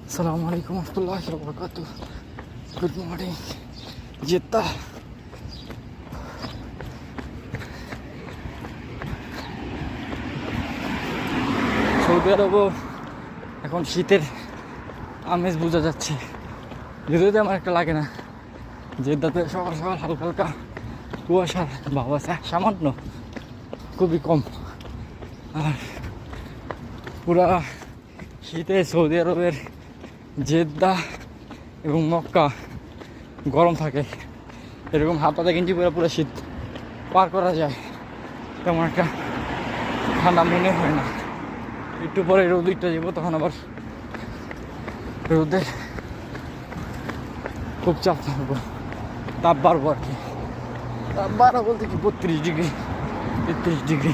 আসসালামু আলাইকুম রহমতুল্লাহি ওয়া বারাকাতুহু। Good morning Jeddah. সৌদি আরবও এখন শীতের আমেজ বোঝা যাচ্ছে, যদিও আমার একটা লাগে না। জেদ্দাতে সকাল সকাল হালকা হালকা কুয়াশার ভাব আছে, সামান্য, খুবই কম। আর পুরা শীতে সৌদি আরবের জেদ্দা এবং মক্কা গরম থাকে, এরকম হাত পাতা গেঞ্জি পরে পুরো শীত পার করা যায়, তেমন একটা ঠান্ডা মনে হয় না। একটু পরে রোদ দিকটা যাবো, তখন আবার রোদে খুব চাপ থাকবো, তাপ বাড়বো আর কি। তাপ বাড়া বলতে কি 32 ডিগ্রি 33 ডিগ্রি।